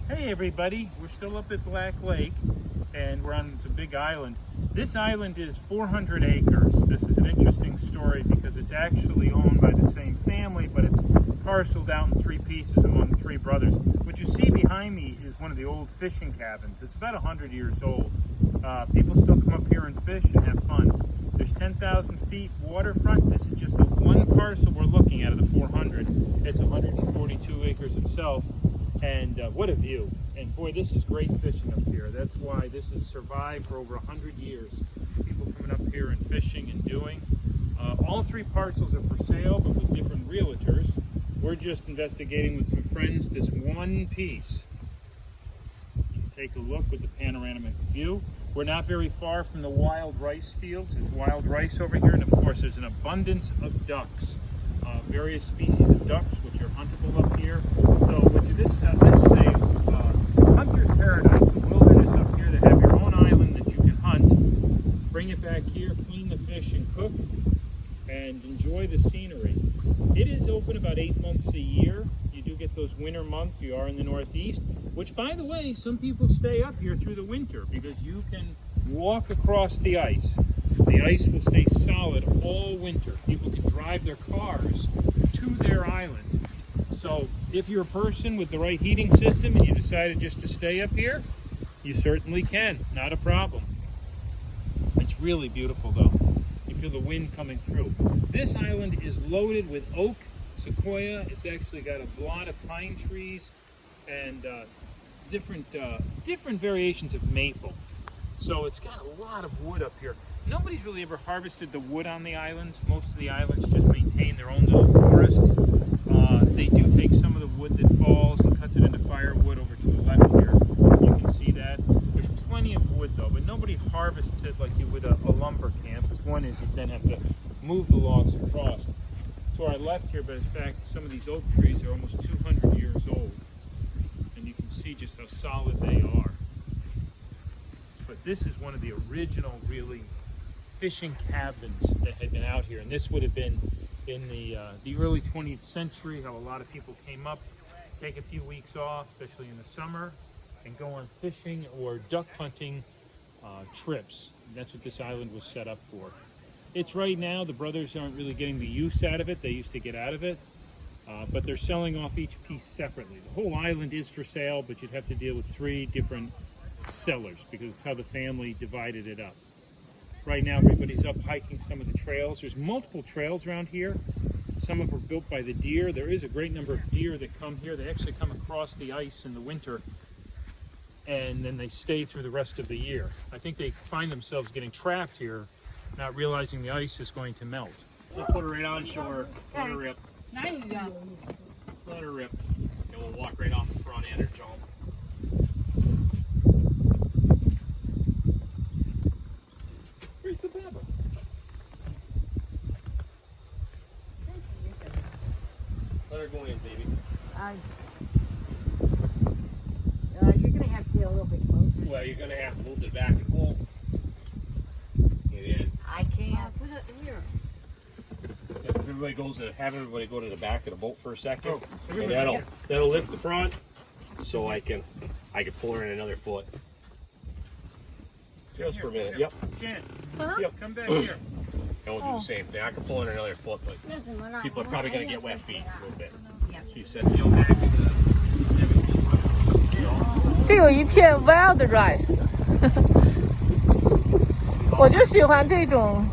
Hey everybody, we're still up at Black Lake and we're on the big island. This island is 400 acres. This is an interesting story because it's actually owned by the same family, but it's parceled out in three pieces among three brothers. What you see behind me is one of the old fishing cabins. It's about 100 years old. People still come up here and fish and have fun. There's 10,000 feet waterfront. This is just the one parcel we're looking at of the 400. It's 142 acres itself. And what a view. And boy, this is great fishing up here. That's why this has survived for over 100 years. People coming up here and fishing and doing. All three parcels are for sale, but with different realtors. We're just investigating with some friends this one piece. You can take a look with the panoramic view. We're not very far from the wild rice fields. There's wild rice over here, and of course there's an abundance of ducks. Various species of ducks, which are huntable up here. So this is a hunter's paradise, the wilderness up here. They have your own island that you can hunt, bring it back here, clean the fish and cook, and enjoy the scenery. It is open about 8 months a year. You do get those winter months. You are in the Northeast, which, by the way, some people stay up here through the winter because you can walk across the ice. The ice will stay solid all winter. People can drive their cars to their island. So if you're a person with the right heating system and you decided just to stay up here, you certainly can, not a problem. It's really beautiful though. You feel the wind coming through. This island is loaded with oak, sequoia. It's actually got a lot of pine trees and different variations of maple. So it's got a lot of wood up here. Nobody's really ever harvested the wood on the islands. Most of the islands just maintain their own little forests. They do take some of the wood that falls and cuts it into firewood over to the left here. You can see that. There's plenty of wood though, but nobody harvests it like you would a lumber camp. Because one is you then have to move the logs across. To our left here, but in fact, some of these oak trees are almost 200 years old. And you can see just how solid they are. But this is one of the original, really, fishing cabins that had been out here, and this would have been in the early 20th century. How a lot of people came up, take a few weeks off, especially in the summer, and go on fishing or duck hunting trips. And that's what this island was set up for. It's right now, the brothers aren't really getting the use out of it. They used to get out of it, but they're selling off each piece separately. The whole island is for sale, but you'd have to deal with 3 different sellers because it's how the family divided it up. Right now everybody's up hiking some of the trails. There's multiple trails around here. Some of them are built by the deer. There is a great number of deer that come here. They actually come across the ice in the winter and then they stay through the rest of the year. I think they find themselves getting trapped here, not realizing the ice is going to melt. We'll put her right on shore, let her rip. There you go. Let her rip. And we'll walk right off the front end or jump. Where's the baba? Let her go in, baby. You're going to have to get a little bit closer. Well, you're going to have to move it back and pull. Get in. I can't. Put it here. Everybody goes to have everybody go to the back of the boat for a second, Oh, and that'll lift the front, so I can pull her in another foot. Just for a minute. Yep. Jen, Yep. come back here. And we'll do the same thing. I can pull in another foot, but people are probably gonna get wet feet a little bit. She said, "Feel back in the 70s." 这有一片 wild rice， 我就喜欢这种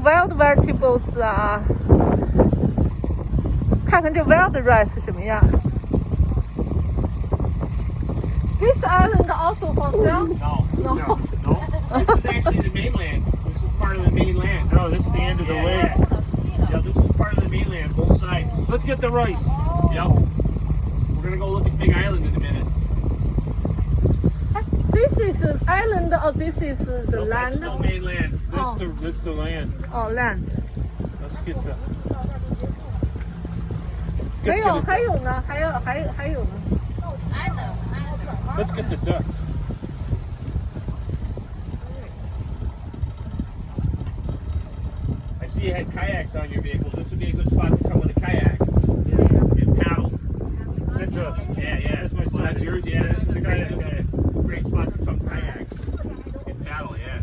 wild vegetables 啊，看看这 wild rice 什么样。This island also for sale? No. This is actually the mainland. This is part of the mainland. No, this is the end of the way. Yeah, this is part of the mainland, both sides. Let's get the rice. Yep. We're gonna go look at Big Island in a minute. This is an island or this is the Nope, that's land? still mainland. That's the land. Oh, land. Let's get the. 没有，还有呢，还有呢。 Let's get the ducks. I see you had kayaks on your vehicles. This would be a good spot to come with a kayak and paddle. That's us. Yeah, That's my son. that's yours? Yeah, this is the guy that's got a great spot to come kayak and paddle, yeah.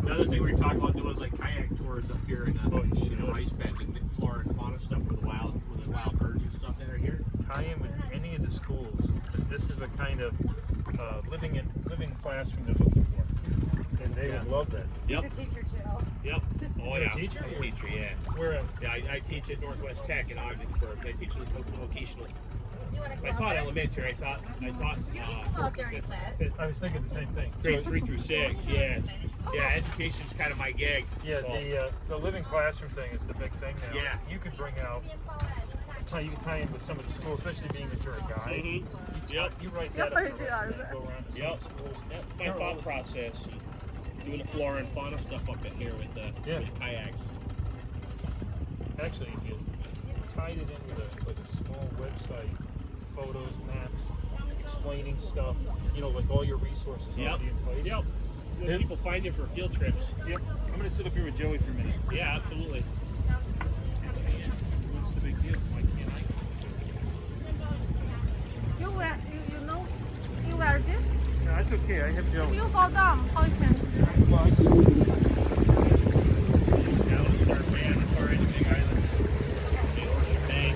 Another thing we were talking about doing is like kayak tours up here in ice beds and flora and fauna stuff with the wild birds and stuff that are here. Tie in with any of the schools. This is a kind of living classroom they're looking for, and they would love that. Yep. He's a teacher too. Yep. Oh You're yeah. a teacher? I'm a teacher, yeah. Where at? Yeah, I teach at Northwest Tech in Ogdensburg. I teach vocational. You want to come I out taught there? elementary. I taught You can come out there and sit. I was thinking the same thing. grades 3 through 6. Yeah. Yeah, education's kind of my gig. Yeah, So, the living classroom thing is the big thing now. Yeah. You could bring out, you can tie in with some of the schools, especially being that you're a guide. Yep. You write that up and go around to Yep. some schools. Yep. My thought process. And doing the flora and fauna stuff up in here with the kayaks. Actually, if you tied it in with a small website, photos, maps, explaining stuff, like all your resources already in place. Yep. Good people find you for field trips. Yep. I'm going to sit up here with Joey for a minute. Yeah, absolutely. What's the big deal? Why can't I? You wear this? No, that's okay. I have Joey. You fall down. How you can? Well, Now let's start man as far as the Big Island. The Bay.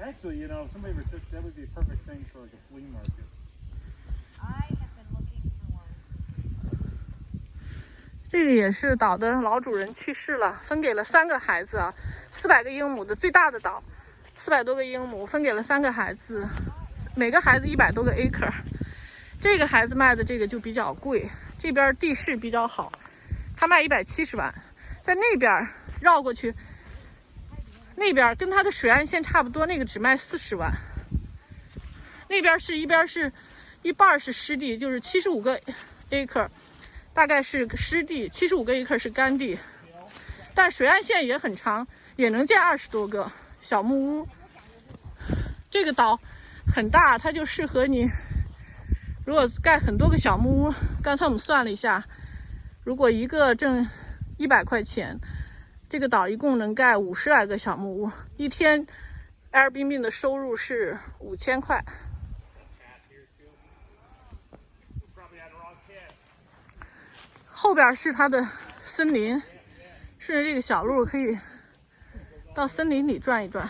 Actually, somebody researched that would be a perfect thing for like a flea market. I have been looking for one. 这个也是岛的老主人去世了，分给了3个孩子啊，400个英亩的最大的岛，400多个英亩，分给了3个孩子，每个孩子100多个 acre。这个孩子卖的这个就比较贵，这边地势比较好，他卖170万，在那边绕过去，那边跟他的水岸线差不多，那个只卖40万。那边是一半是湿地，就是75个 acre。大概是湿地，75个 acre是干地，但水岸线也很长，也能建20多个小木屋。这个岛很大，它就适合你，如果盖很多个小木屋，刚才我们算了一下，如果一个挣100块钱，这个岛一共能盖50来个小木屋，一天 Airbnb 的收入是5000块。后边是它的森林，顺着这个小路可以到森林里转一转。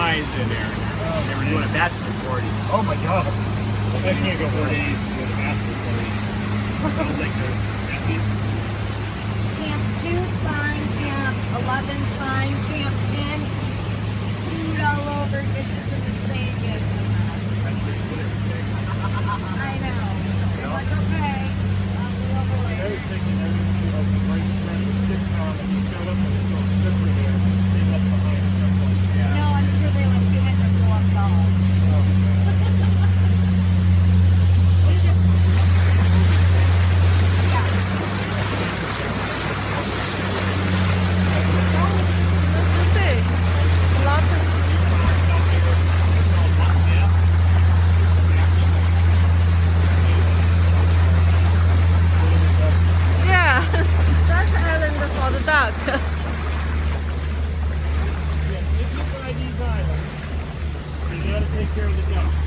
guys in there. They were doing a bachelor party. Oh my God. I can't go 4 days with a bachelor party. Sounds like they're happy. Camp 2's fine, Camp 11's fine, Camp 10, food all over, dishes in the sink, it's a mess. I know. I'm like, okay, I'll be over I later. was thinking that we would be right in front of the sitcom and we showed up and it was slippery there. They left behind something. Yeah. No, I'm sure they left behind their blow-up dolls. Yeah, that's island for the duck. Yeah, if you buy these islands, you gotta take care of the ducks.